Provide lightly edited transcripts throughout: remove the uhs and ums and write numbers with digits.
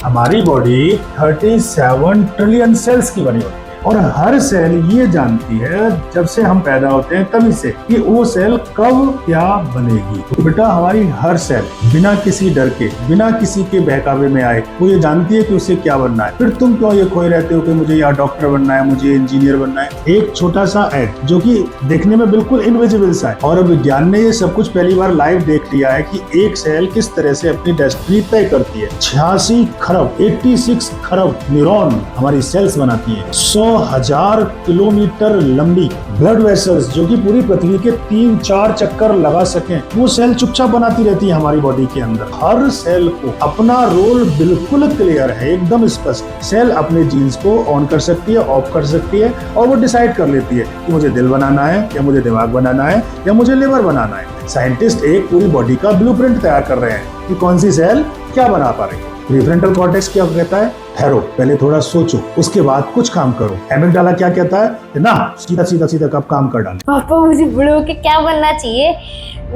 हमारी body 37 trillion cells की बनी होती है और हर सेल ये जानती है जब से हम पैदा होते हैं तभी से कि वो सेल कब क्या बनेगी। तो बेटा हमारी हर सेल बिना किसी डर के, बिना किसी के बहकावे में आए, वो ये जानती है कि उसे क्या बनना है। फिर तुम क्यों ये खोए रहते हो कि मुझे या डॉक्टर बनना है, मुझे इंजीनियर बनना है। एक छोटा सा एग जो कि देखने में बिल्कुल इनविजिबल सा है, और विज्ञान ने ये सब कुछ पहली बार लाइव देख लिया है कि एक सेल किस तरह से अपनी डेस्टिनी तय करती है। 86 खरब न्यूरॉन हमारी सेल्स बनाती है। 100,000 किलोमीटर लंबी ब्लड वेसल्स जो कि पूरी पृथ्वी के 3-4 चक्कर लगा सकें, वो सेल चुपचाप बनाती रहती है हमारी बॉडी के अंदर। हर सेल को अपना रोल बिल्कुल क्लियर है, एकदम स्पष्ट। सेल अपने जीन्स को ऑन कर सकती है, ऑफ कर सकती है, और वो डिसाइड कर लेती है कि मुझे दिल बनाना है या मुझे दिमाग बनाना है या मुझे लिवर बनाना है। साइंटिस्ट एक पूरी बॉडी का ब्लूप्रिंट तैयार कर रहे हैं कि कौन सी सेल क्या बना पा रही है। प्रीफ्रंटल कॉर्टेक्स क्या कहता है? ठहरो, पहले थोड़ा सोचो, उसके बाद कुछ काम करो। एमिगडाला क्या कहता है? ना सीधा कब काम कर डालो। पापा मुझे बड़े होके क्या बनना चाहिए?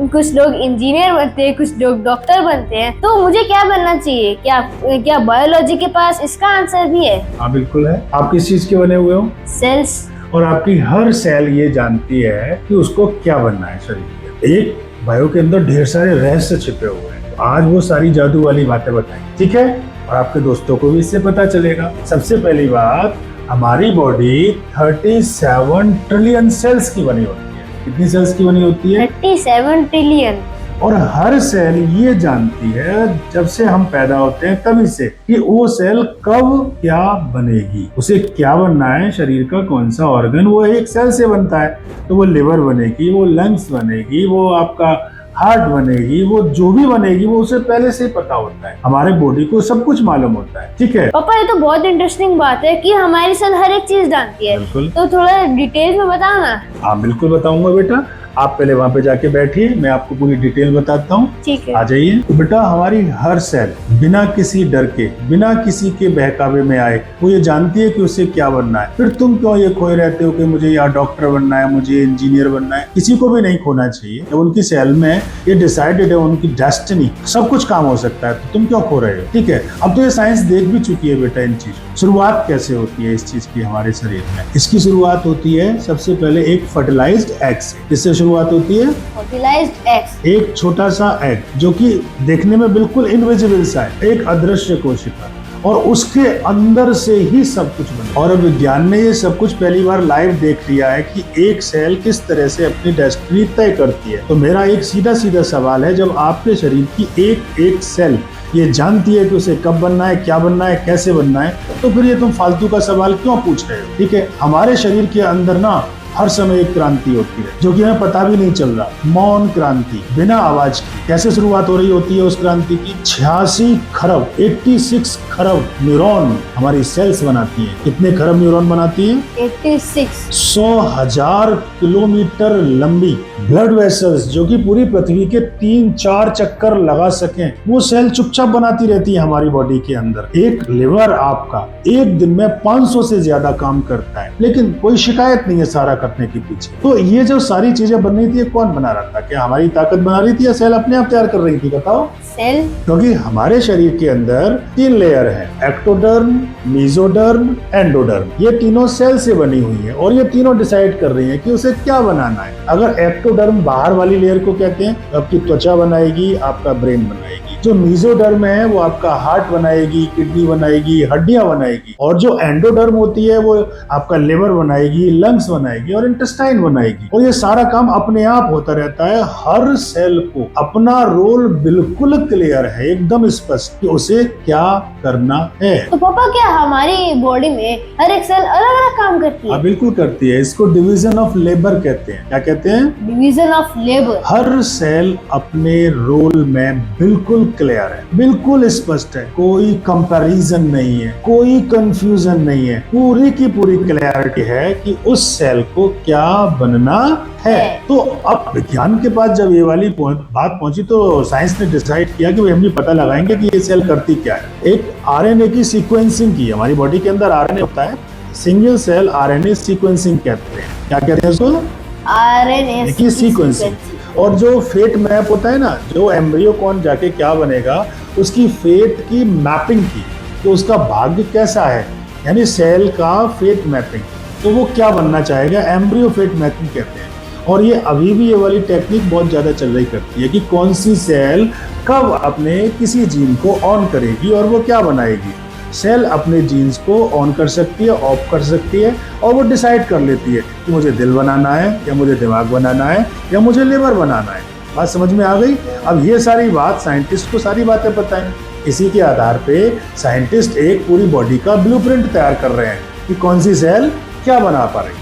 कुछ लोग इंजीनियर बनते हैं, कुछ लोग डॉक्टर बनते हैं, तो मुझे क्या बनना चाहिए? क्या बायोलॉजी के पास इसका आंसर भी है? हाँ बिल्कुल है। आप किस चीज के बने हुए हो? सेल्स। और आपकी हर सेल ये जानती है कि उसको क्या बनना है शरीर में। एक बायो के अंदर ढेर सारे रहस्य छिपे हुए हैं। आज वो सारी जादू वाली बातें बताएंगे, ठीक है? और आपके दोस्तों को भी इससे पता चलेगा। सबसे पहली बात, हमारी बॉडी 37 ट्रिलियन सेल्स की बनी होती है। कितनी सेल्स की बनी होती है? 37 ट्रिलियन। और हर सेल ये जानती है जब से हम पैदा होते हैं तभी से कि वो सेल कब क्या बनेगी, उसे क्या बनना है, शरीर का कौन सा ऑर्गन वो एक सेल से बनता है। तो वो लिवर बनेगी, वो लंग्स बनेगी, वो आपका हार्ट बनेगी, वो जो भी बनेगी वो उसे पहले से ही पता होता है। हमारे बॉडी को सब कुछ मालूम होता है, ठीक है? पापा ये तो बहुत इंटरेस्टिंग बात है कि हमारी सेल हर एक चीज जानती है। बिल्कुल। तो थोड़ा डिटेल में बताओ ना। हाँ बिल्कुल बताऊंगा बेटा, आप पहले वहाँ पे जाके बैठिए, मैं आपको पूरी डिटेल बताता हूँ। ठीक है। आ जाइए। तो बेटा हमारी हर सेल बिना किसी डर के, बिना किसी के बहकावे में आए, वो ये जानती है कि उसे क्या बनना है। फिर तुम क्यों ये खोए रहते हो कि मुझे या डॉक्टर बनना है, मुझे इंजीनियर बनना है। किसी को भी नहीं खोना चाहिए। जब उनकी सेल में ये डिसाइडेड है, उनकी डेस्टिनी, सब कुछ काम हो सकता है, तो तुम क्यों खो रहे हो? ठीक है, अब तो ये साइंस देख भी चुकी है बेटा इन चीजों। शुरुआत कैसे होती है इस चीज की हमारे शरीर में? इसकी शुरुआत होती है सबसे पहले एक फर्टिलाइज्ड एग से। किससे शुरुआत होती है? Fertilised egg. एक छोटा सा एग जो कि देखने में बिल्कुल इनविजिबल सा है, एक अदृश्य कोशिका, और उसके अंदर से ही सब कुछ बना। और विज्ञान ने ये सब कुछ पहली बार लाइव देख लिया है कि एक सेल किस तरह से अपनी डेस्टिनी तय करती है। तो मेरा एक सीधा सवाल है, जब आपके शरीर की एक सेल ये जानती है कि उसे कब बनना है, क्या बनना है, कैसे बनना है, तो फिर ये तुम फालतू का सवाल क्यों पूछ रहे हो? ठीक है, हमारे शरीर के अंदर ना हर समय एक क्रांति होती है जो कि हमें पता भी नहीं चल रहा। मौन क्रांति, बिना आवाज की। कैसे शुरुआत हो रही होती है उस क्रांति की? 86 खरब न्यूरॉन हमारी सेल्स बनाती है। कितने खरब न्यूरॉन बनाती है? 86। 100,000 किलोमीटर लंबी ब्लड वेसल्स जो कि पूरी पृथ्वी के 3-4 चक्कर लगा सकें, वो सेल चुपचाप बनाती रहती है हमारी बॉडी के अंदर। एक लिवर आपका एक दिन में 500 से ज्यादा काम करता है, लेकिन कोई शिकायत नहीं है सारा करने के पीछे। तो ये जो सारी चीजें बन रही थी, ये कौन बना रहा था? क्या हमारी ताकत बना रही थी या सेल अपने आप तैयार कर रही थी? बताओ। सेल। क्योंकि हमारे शरीर के अंदर 3 लेयर है, एक्टोडर्म, मेसोडर्म, एंडोडर्म। ये तीनों सेल से बनी हुई है और ये तीनों डिसाइड कर रही है कि उसे क्या बनाना है। अगर एक्टोडर्म बाहर वाली लेयर को कहते हैं, आपकी त्वचा बनाएगी, आपका ब्रेन बनाएगी। जो मेसोडर्म है वो आपका हार्ट बनाएगी, किडनी बनाएगी, हड्डियां बनाएगी। और जो एंडोडर्म होती है वो आपका लिवर बनाएगी, लंग्स बनाएगी और इंटेस्टाइन बनाएगी। और ये सारा काम अपने आप होता रहता है। हर सेल को अपना रोल बिल्कुल क्लियर है, एकदम स्पष्ट कि उसे क्या करना है। तो पापा क्या हमारी बॉडी में हर एक सेल अलग अलग काम करती है? बिल्कुल करती है। इसको डिवीजन ऑफ लेबर कहते हैं। क्या कहते हैं? Division of labour. हर सेल अपने रोल में बिल्कुल क्लियर है, बिल्कुल स्पष्ट है, कोई कंपैरिजन नहीं है, कोई कंफ्यूजन नहीं है, पूरी की पूरी क्लैरिटी है कि उस सेल को क्या बनना है। तो अब विज्ञान के पास जब ये वाली बात पहुंची तो साइंस ने डिसाइड किया कि हम भी पता लगाएंगे कि ये सेल करती क्या है। एक आरएनए की सीक्वेंसिंग की। हमारी बॉडी के अंदर आरएनए होता है, सिंगल सेल आरएनए सीक्वेंसिंग कहते हैं। क्या कहते हैं उसको? आरएनए की सीक्वेंसिंग। और जो फेट मैप होता है ना, जो एम्ब्रियो कौन जाके क्या बनेगा, उसकी फेट की मैपिंग की। कि उसका भाग्य कैसा है, यानी सेल का फेट मैपिंग, तो वो क्या बनना चाहेगा, एम्ब्रियो फेट मैपिंग कहते हैं। और ये अभी भी ये वाली टेक्निक बहुत ज़्यादा चल रही करती है कि कौन सी सेल कब अपने किसी जीन को ऑन करेगी और वो क्या बनाएगी। सेल अपने जीन्स को ऑन कर सकती है, ऑफ कर सकती है, और वो डिसाइड कर लेती है कि मुझे दिल बनाना है या मुझे दिमाग बनाना है या मुझे लिवर बनाना है। बात समझ में आ गई। अब ये सारी बात साइंटिस्ट को सारी बातें पता है, इसी के आधार पे साइंटिस्ट एक पूरी बॉडी का ब्लूप्रिंट तैयार कर रहे हैं कि कौन सी सेल क्या बना पा रही है,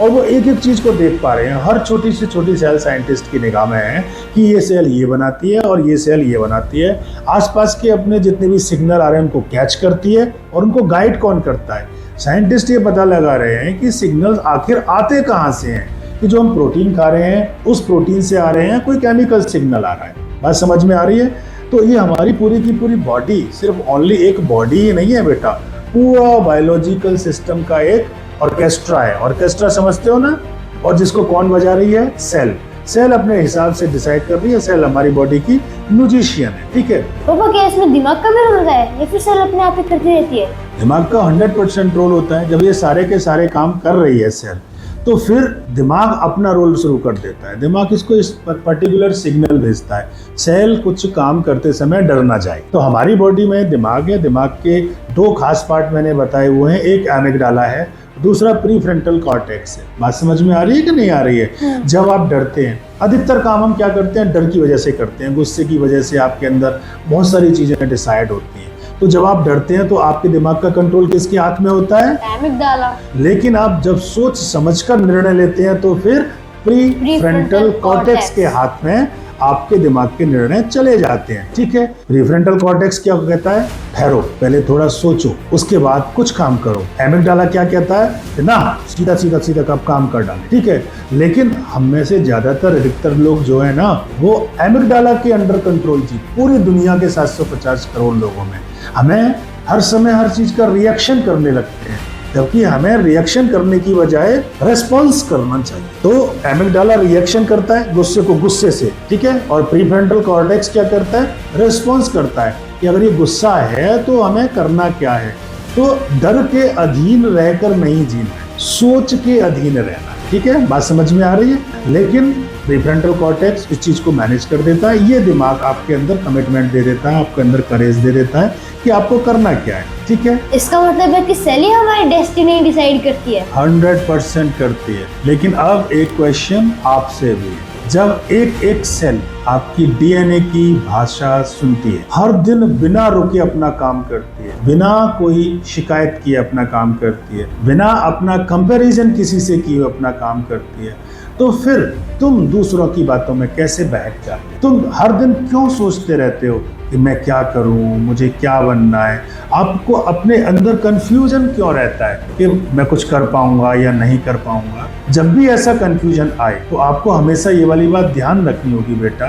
और वो एक एक चीज को देख पा रहे हैं। हर छोटी से छोटी सेल साइंटिस्ट की निगाह में है कि ये सेल ये बनाती है और ये सेल ये बनाती है। आसपास के अपने जितने भी सिग्नल आ रहे हैं उनको कैच करती है, और उनको गाइड कौन करता है, साइंटिस्ट ये पता लगा रहे हैं कि सिग्नल्स आखिर आते कहाँ से हैं, कि जो हम प्रोटीन खा रहे हैं उस प्रोटीन से आ रहे हैं, कोई केमिकल सिग्नल आ रहा है। बात समझ में आ रही है। तो ये हमारी पूरी की पूरी बॉडी सिर्फ ओनली एक बॉडी ही नहीं है बेटा, पूरा बायोलॉजिकल सिस्टम का एक ऑर्केस्ट्रा है। ऑर्केस्ट्रा समझते हो ना, और जिसको कौन बजा रही है, सेल। सेल अपने हिसाब से डिसाइड कर रही है, सेल हमारी बॉडी की म्यूजिशियन है, ठीक है। पापा क्या इसमें दिमाग का भी रोल होता है या फिर सेल अपने आप ही करती रहती है? दिमाग का 100% रोल होता है। जब ये सारे के सारे काम कर रही है सेल, तो फिर दिमाग अपना रोल शुरू कर देता है। दिमाग इसको इस पर्टिकुलर सिग्नल भेजता है, सेल कुछ काम करते समय डर ना जाए। तो हमारी बॉडी में दिमाग है, दिमाग के दो खास पार्ट मैंने बताए हुए हैं, एक एमिग्डाला है, दूसरा प्रीफ्रंटल कॉर्टेक्स है। बात समझ में आ रही है कि नहीं आ रही है। जब आप डरते हैं, अधिकतर काम हम क्या करते हैं, डर की वजह से करते हैं, गुस्से की वजह से आपके अंदर बहुत सारी चीजें डिसाइड होती हैं। तो जब आप डरते हैं तो आपके दिमाग का कंट्रोल किसके हाथ में होता है, एमिग्डाला। लेकिन आप जब सोच समझकर निर्णय लेते हैं तो फिर प्रीफ्रंटल कॉर्टेक्स के हाथ में आपके दिमाग के निर्णय चले जाते हैं, ठीक है। प्रीफ्रंटल कॉर्टेक्स क्या कहता है, ठहरो, पहले थोड़ा सोचो, उसके बाद कुछ काम करो। एमिग्डाला क्या कहता है, ना सीधा सीधा सीधा कब काम कर डाले, ठीक है। लेकिन हम में से ज्यादातर अधिकतर लोग जो है ना, वो एमिग्डाला के अंडर कंट्रोल थी। पूरी दुनिया के 750 करोड़ लोगों में हमें हर समय हर चीज का रिएक्शन करने लगते हैं, जबकि हमें रिएक्शन करने की बजाय रेस्पॉन्स करना चाहिए। तो एमिग्डाला रिएक्शन करता है गुस्से को गुस्से से, ठीक है, और प्रीफ्रंटल कॉर्टेक्स क्या करता है, रेस्पॉन्स करता है कि अगर ये गुस्सा है तो हमें करना क्या है। तो डर के अधीन रहकर नहीं जीना, सोच के अधीन रहना, ठीक है। बात समझ में आ रही है। लेकिन प्रीफ्रंटल कॉर्टेक्स इस चीज को मैनेज कर देता है। ये दिमाग आपके अंदर कमिटमेंट दे देता है, आपके अंदर करेज दे देता है कि आपको करना क्या है, ठीक है। इसका मतलब है कि सेल ही हमारी डेस्टिनी डिसाइड करती है। 100% करती है। लेकिन अब एक क्वेश्चन आपसे भी, जब एक एक सेल आपकी डीएनए की भाषा सुनती है, हर दिन बिना रुके अपना काम करती है, बिना कोई शिकायत किए अपना काम करती है, बिना अपना कंपैरिजन किसी से किए अपना काम करती है, तो फिर तुम दूसरों की बातों में कैसे बहक जाते हो? तुम हर दिन क्यों सोचते रहते हो कि मैं क्या करूं, मुझे क्या बनना है? आपको अपने अंदर कंफ्यूजन क्यों रहता है कि मैं कुछ कर पाऊंगा या नहीं कर पाऊंगा? जब भी ऐसा कंफ्यूजन आए तो आपको हमेशा ये वाली बात ध्यान रखनी होगी बेटा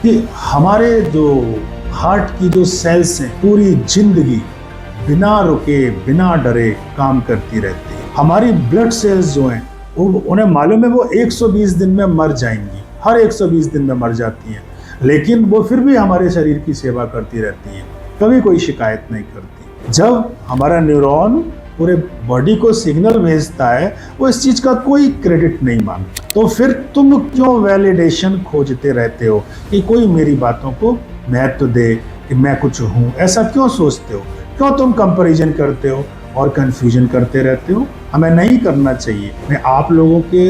कि हमारे जो हार्ट की जो सेल्स हैं पूरी जिंदगी बिना रुके बिना डरे काम करती रहती है। हमारी ब्लड सेल्स जो हैं उन्हें मालूम है वो 120 दिन में मर जाएंगी, हर 120 दिन में मर जाती हैं, लेकिन वो फिर भी हमारे शरीर की सेवा करती रहती हैं, कभी कोई शिकायत नहीं करती। जब हमारा न्यूरॉन पूरे बॉडी को सिग्नल भेजता है वो इस चीज़ का कोई क्रेडिट नहीं मांगता। तो फिर तुम क्यों वैलिडेशन खोजते रहते हो कि कोई मेरी बातों को महत्व दे, कि मैं कुछ हूँ? ऐसा क्यों सोचते हो? क्यों तुम कंपैरिजन करते हो और कंफ्यूजन करते रहते हो? हमें नहीं करना चाहिए। मैं आप लोगों के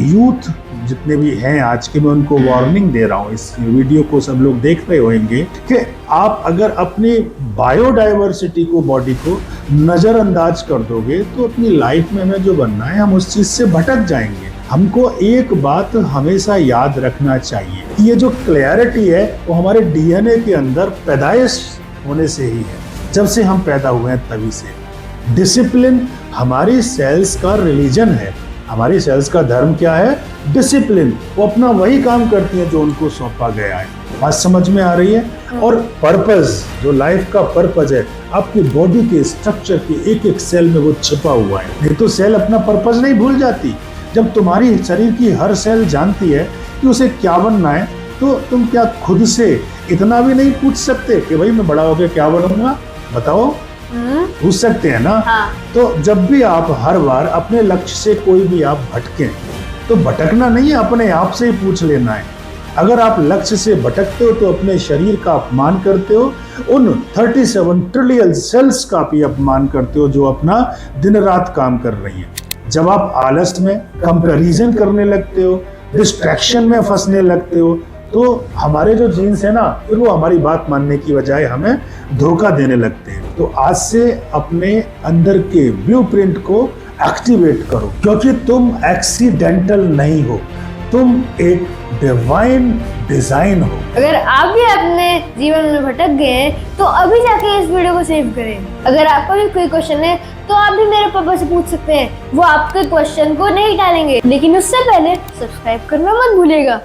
यूथ जितने भी हैं आज के, मैं उनको वार्निंग दे रहा हूँ, इस वीडियो को सब लोग देख रहे होंगे कि आप अगर अपनी बायोडाइवर्सिटी को, बॉडी को नज़रअंदाज कर दोगे तो अपनी लाइफ में हमें जो बनना है हम उस चीज़ से भटक जाएंगे। हमको एक बात हमेशा याद रखना चाहिए कि ये जो क्लैरिटी है वो हमारे डीएनए के अंदर पैदाइश होने से ही है, जब से हम पैदा हुए हैं तभी से। डिसिप्लिन हमारी सेल्स का रिलीजन है, हमारी सेल्स का धर्म क्या है? डिसिप्लिन। वो अपना वही काम करती हैं जो उनको सौंपा गया है। बात समझ में आ रही है। और पर्पस, जो लाइफ का पर्पस है, आपकी बॉडी के स्ट्रक्चर के एक एक सेल में वो छिपा हुआ है। नहीं तो सेल अपना पर्पस नहीं भूल जाती। जब तुम्हारी शरीर की हर सेल जानती है कि उसे क्या बनना है, तो तुम क्या खुद से इतना भी नहीं पूछ सकते कि भाई मैं बड़ा होकर क्या बनूंगा? बताओ, पूछ सकते हैं ना। हाँ। तो जब भी आप हर बार अपने लक्ष्य से कोई भी आप भटके तो भटकना नहीं है, अपने आप से ही पूछ लेना है। अगर आप लक्ष्य से भटकते हो तो अपने शरीर का अपमान करते हो, उन 37 ट्रिलियन सेल्स का भी अपमान करते हो जो अपना दिन रात काम कर रही हैं। जब आप आलस में कंपैरिजन करने लगते हो, डिस्ट्रैक्शन में फंसने लगते हो, तो हमारे जो जीन्स है ना, फिर वो हमारी बात मानने की बजाय हमें धोखा देने लगते हैं। तो आज से अपने अंदर के ब्लू प्रिंट को एक्टिवेट करो, क्योंकि तुम एक्सीडेंटल नहीं हो, तुम एक डिवाइन डिजाइन हो। अगर आप भी अपने जीवन में भटक गए हैं तो अभी जाके इस वीडियो को सेव करें। अगर आपका भी कोई क्वेश्चन है तो आप भी मेरे पापा से पूछ सकते हैं, वो आपके क्वेश्चन को नहीं टालेंगे। लेकिन उससे पहले सब्सक्राइब करना मत भूलिएगा।